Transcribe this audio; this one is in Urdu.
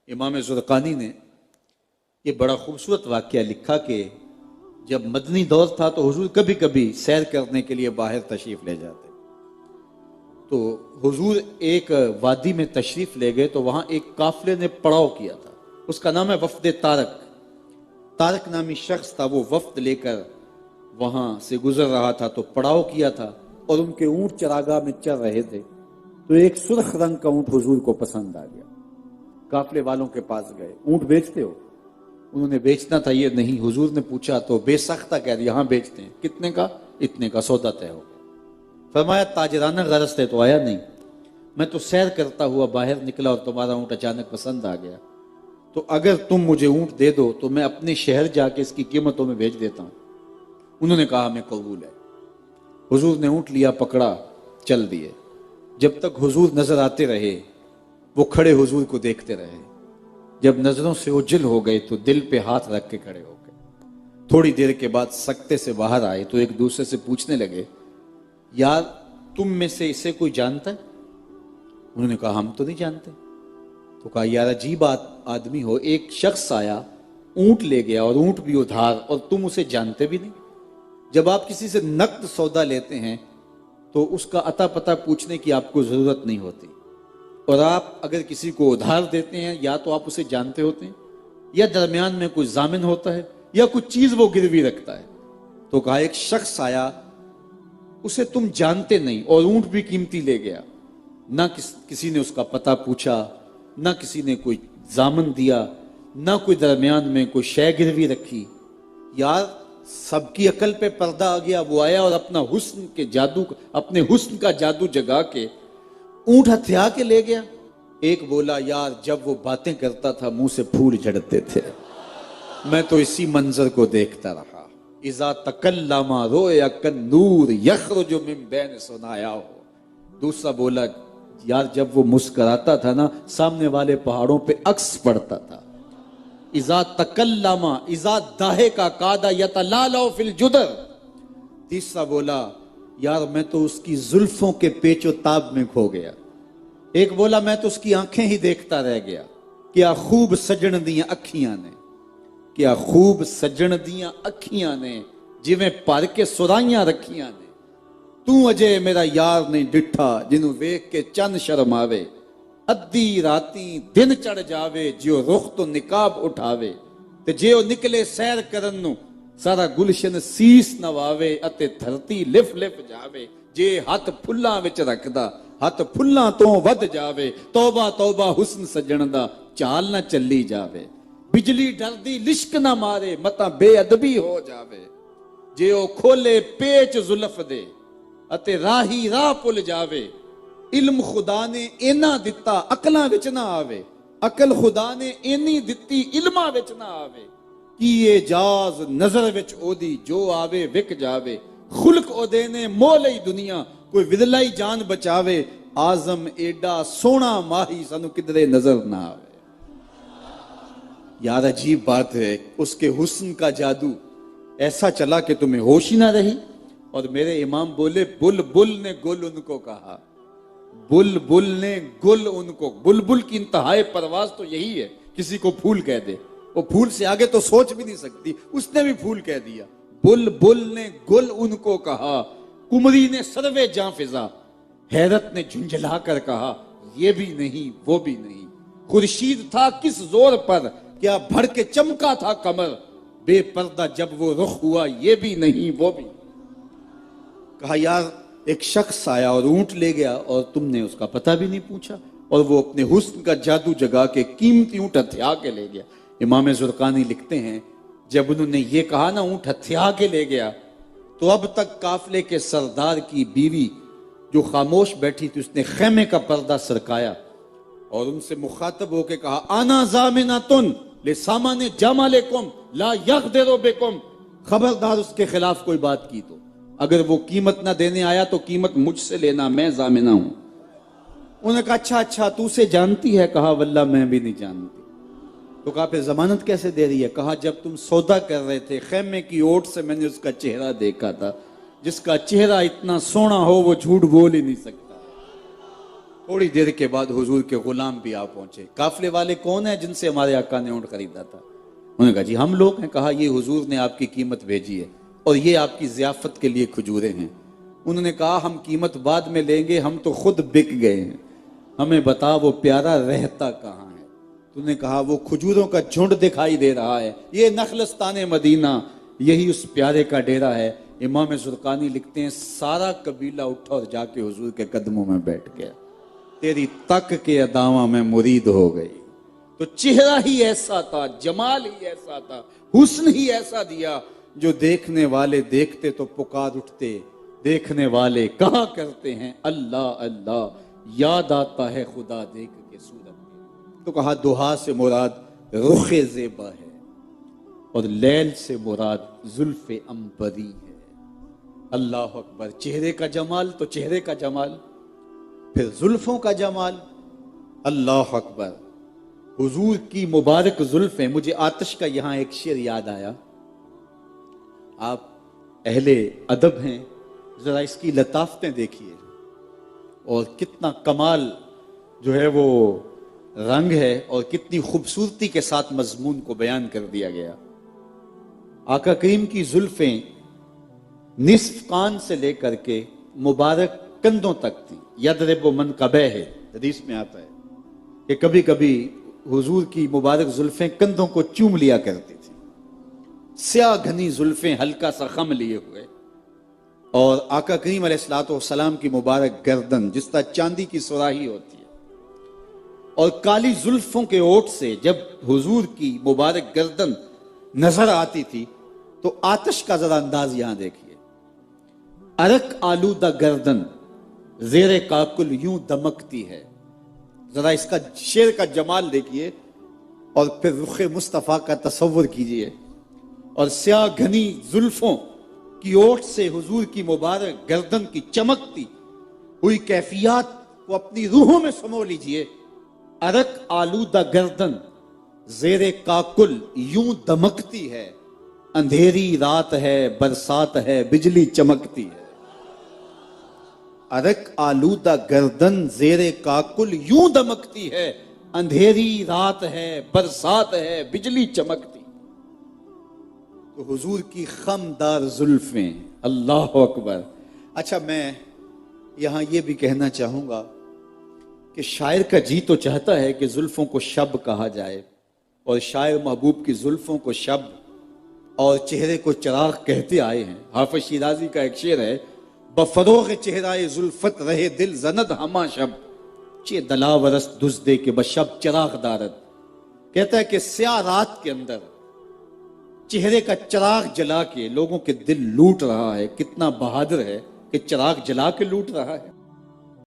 امام زرقانی نے یہ بڑا خوبصورت واقعہ لکھا کہ جب مدنی دور تھا تو حضور کبھی کبھی سیر کرنے کے لیے باہر تشریف لے جاتے، تو حضور ایک وادی میں تشریف لے گئے تو وہاں ایک قافلے نے پڑاؤ کیا تھا، اس کا نام ہے وفد طارق نامی شخص تھا، وہ وفد لے کر وہاں سے گزر رہا تھا تو پڑاؤ کیا تھا اور ان کے اونٹ چراگاہ میں چر رہے تھے، تو ایک سرخ رنگ کا اونٹ حضور کو پسند آ گیا۔ قافلے والوں کے پاس گئے، اونٹ بیچتے ہو؟ انہوں نے بیچنا تھا یہ نہیں، حضور نے پوچھا تو بے سختہ کہہ دیا ہاں بیچتے ہیں۔ کتنے کا؟ اتنے کا، سودا طے ہو گیا۔ فرمایا تاجرانہ غرض سے تو آیا نہیں، میں تو سیر کرتا ہوا باہر نکلا اور تمہارا اونٹ اچانک پسند آ گیا، تو اگر تم مجھے اونٹ دے دو تو میں اپنے شہر جا کے اس کی قیمتوں میں بھیج دیتا ہوں۔ انہوں نے کہا ہمیں قبول ہے۔ حضور نے اونٹ لیا، پکڑا، چل دیے۔ جب تک حضور نظر آتے رہے وہ کھڑے حضور کو دیکھتے رہے، جب نظروں سے اوجھل ہو گئے تو دل پہ ہاتھ رکھ کے کھڑے ہو گئے۔ تھوڑی دیر کے بعد سکتے سے باہر آئے تو ایک دوسرے سے پوچھنے لگے یار تم میں سے اسے کوئی جانتا ہے؟ انہوں نے کہا ہم تو نہیں جانتے۔ تو کہا یار عجیب آدمی ہو، ایک شخص آیا اونٹ لے گیا اور اونٹ بھی ادھار، اور تم اسے جانتے بھی نہیں۔ جب آپ کسی سے نقد سودا لیتے ہیں تو اس کا عطا پتہ پوچھنے کی آپ کو ضرورت نہیں ہوتی، اور آپ اگر کسی کو ادھار دیتے ہیں یا تو آپ اسے جانتے ہوتے ہیں یا درمیان میں کوئی ضامن ہوتا ہے یا کچھ چیز وہ گروی رکھتا ہے۔ تو کہا ایک شخص آیا اسے تم جانتے نہیں اور اونٹ بھی قیمتی لے گیا، نہ کسی نے اس کا پتہ پوچھا، نہ کسی نے کوئی ضامن دیا، نہ کوئی درمیان میں کوئی شے گروی رکھی۔ یار سب کی عقل پہ پردہ آ گیا، وہ آیا اور اپنے حسن کا جادو جگا کے اونٹ ہتھیا کے لے گیا۔ ایک بولا یار جب وہ باتیں کرتا تھا منہ سے پھول جھڑتے تھے، میں تو اسی منظر کو دیکھتا رہا۔ اذا تکلم رویا کالنور یخرج من بین ثنایاہ۔ دوسرا بولا یار جب وہ مسکراتا تھا نا سامنے والے پہاڑوں پہ عکس پڑتا تھا۔ اذا تکلم اذا ضحک کاد یتلالع فی الجدر۔ تیسرا بولا یار میں تو اس کی زلفوں کے پیچ و تاب میں کھو گیا۔ ایک بولا میں تو اس کی آنکھیں ہی دیکھتا رہ گیا، کیا خوب سجن دیاں اکھیاں نے، کیا خوب سجن دیاں اکھیاں نے، جویں پر کے سرائیاں رکھیاں نے۔ تو اجے میرا یار نہیں ڈٹھا جنوں ویکھ کے چند شرم آوے، ادھی راتی دن چڑھ جاوے جیو رخ تو نقاب اٹھاوے، تے جیو نکلے سیر کرن نو سارا گلشن سیس نواوے اتے دھرتی لف لف جاوے، جے ہاتھ پھلاں وچ رکھدا ہاتھ پھلاں تو ود جاوے، توبہ توبہ حسن سجن دا چال نہ چلی جاوے، بجلی ڈردی لشک نہ مارے متا بے ادبی ہو جاوے، جے او کھولے پیچ زلف دے اتے راہی راہ پل جاوے، علم خدا نے اینا دتا عقلاں وچ نہ آوے، عقل خدا نے اینی دتی علماں وچ نہ آوے، کی اعجاز نظر وچ او دی جو آوے وک جاوے، خلق او دے نے مول لئی دنیا کوئی ودلائی جان بچاوے، آزم ایڈا سونا ماہی سانو کدرے نظر نہ آوے۔ یار عجیب بات ہے، اس کے حسن کا جادو ایسا چلا کہ تمہیں ہوش ہی نہ رہی۔ اور میرے امام بولے بلبل نے گل ان کو کہا، بلبل نے گل ان کو، بلبل کی انتہائی پرواز تو یہی ہے کسی کو پھول کہہ دے، وہ پھول سے آگے تو سوچ بھی نہیں سکتی، اس نے بھی پھول کہہ دیا۔ بلبل نے گل ان کو کہا، کمری نے سروے جاں فضا، حیرت نے جھنجھلا کر کہا یہ بھی نہیں وہ بھی نہیں، خورشید تھا کس زور پر کیا بھڑ کے چمکا تھا کمر، بے پردہ جب وہ رخ ہوا یہ بھی نہیں وہ بھی نہیں۔ کہا یار ایک شخص آیا اور اونٹ لے گیا اور تم نے اس کا پتہ بھی نہیں پوچھا، اور وہ اپنے حسن کا جادو جگا کے قیمتی اونٹ ہتھیا کے لے گیا۔ امام زرقانی لکھتے ہیں جب انہوں نے یہ کہا نا اونٹ ہتھیا کے لے گیا، تو اب تک قافلے کے سردار کی بیوی جو خاموش بیٹھی تھی اس نے خیمے کا پردہ سرکایا اور ان سے مخاطب ہو کے کہا انا ضامنۃ لسامان جمالکم لا یغدر بکم، خبردار اس کے خلاف کوئی بات کی تو اگر وہ قیمت نہ دینے آیا تو قیمت مجھ سے لینا، میں ضامنہ ہوں۔ انہوں نے کہا اچھا تو اسے جانتی ہے؟ کہا واللہ میں بھی نہیں جانتی۔ تو کہا پھر ضمانت کیسے دے رہی ہے؟ کہا جب تم سودا کر رہے تھے خیمے کی اوٹ سے میں نے اس کا چہرہ دیکھا تھا، جس کا چہرہ اتنا سونا ہو وہ جھوٹ بول ہی نہیں سکتا۔ تھوڑی دیر کے بعد حضور کے غلام بھی آ پہنچے. قافلے والے کون ہیں جن سے ہمارے آقا نے اونٹ خریدا تھا؟ انہوں نے کہا جی ہم لوگ ہیں. کہا یہ حضور نے آپ کی قیمت بھیجی ہے اور یہ آپ کی ضیافت کے لیے کھجوریں ہیں. انہوں نے کہا ہم قیمت بعد میں لیں گے, ہم تو خود بک گئے ہیں, ہمیں بتا وہ پیارا رہتا کہاں ہے. تو نے کہا وہ کھجوروں کا جھنڈ دکھائی دے رہا ہے, یہ نخلستان مدینہ, یہی اس پیارے کا ڈیرا ہے. امام زرقانی لکھتے ہیں سارا قبیلہ اٹھا اور جا کے حضور کے قدموں میں بیٹھ گیا. تیری تک کے اداواں میں مرید ہو گئی. تو چہرہ ہی ایسا تھا, جمال ہی ایسا تھا, حسن ہی ایسا دیا جو دیکھنے والے دیکھتے تو پکار اٹھتے, دیکھنے والے کہاں کرتے ہیں اللہ اللہ, یاد آتا ہے خدا دیکھ کے صورت. تو کہا دوہا سے مراد رخ زیبا ہے اور لیل سے مراد زلف عنبری ہے. اللہ اکبر. چہرے کا جمال تو چہرے کا جمال, پھر زلفوں کا جمال. اللہ اکبر. حضور کی مبارک زلفیں. مجھے آتش کا یہاں ایک شعر یاد آیا. آپ اہل ادب ہیں, ذرا اس کی لطافتیں دیکھیے اور کتنا کمال جو ہے وہ رنگ ہے اور کتنی خوبصورتی کے ساتھ مضمون کو بیان کر دیا گیا. آقا کریم کی زلفیں نصف کان سے لے کر کے مبارک کندھوں تک تھی. یضرب منکبہ ہے, حدیث میں آتا ہے کہ کبھی کبھی حضور کی مبارک زلفیں کندھوں کو چوم لیا کرتی تھی. سیاہ گھنی زلفیں ہلکا سا خم لیے ہوئے, اور آقا کریم علیہ الصلوۃ والسلام کی مبارک گردن جس طرح چاندی کی سراہی ہوتی ہے, اور کالی زلفوں کے اوٹ سے جب حضور کی مبارک گردن نظر آتی تھی تو آتش کا ذرا انداز یہاں دیکھیے. عرق آلودہ گردن زیر کاکل یوں دمکتی ہے. ذرا اس کا شعر کا جمال دیکھیے اور پھر رخ مصطفیٰ کا تصور کیجئے, اور سیاہ گھنی زلفوں کی اوٹ سے حضور کی مبارک گردن کی چمکتی ہوئی کیفیات کو اپنی روحوں میں سمو لیجئے. عرق آلودہ گردن زیر کاکل یوں دمکتی ہے, اندھیری رات ہے برسات ہے بجلی چمکتی ہے. عرق آلودہ گردن زیر کاکل یوں دمکتی ہے, اندھیری رات ہے برسات ہے بجلی چمکتی. تو حضور کی خمدار زلفیں. اللہ اکبر. اچھا میں یہاں یہ بھی کہنا چاہوں گا کہ شاعر کا جی تو چاہتا ہے کہ زلفوں کو شب کہا جائے, اور شاعر محبوب کی زلفوں کو شب اور چہرے کو چراغ کہتے آئے ہیں. حافظ شیرازی کا ایک شعر ہے, بفروغ چہرائے زلفت رہے دل زند ہما شب, چے دلاورست دزدے کے بشب چراغ دارد. کہتا ہے کہ سیاہ رات کے اندر چہرے کا چراغ جلا کے لوگوں کے دل لوٹ رہا ہے. کتنا بہادر ہے کہ چراغ جلا کے لوٹ رہا ہے.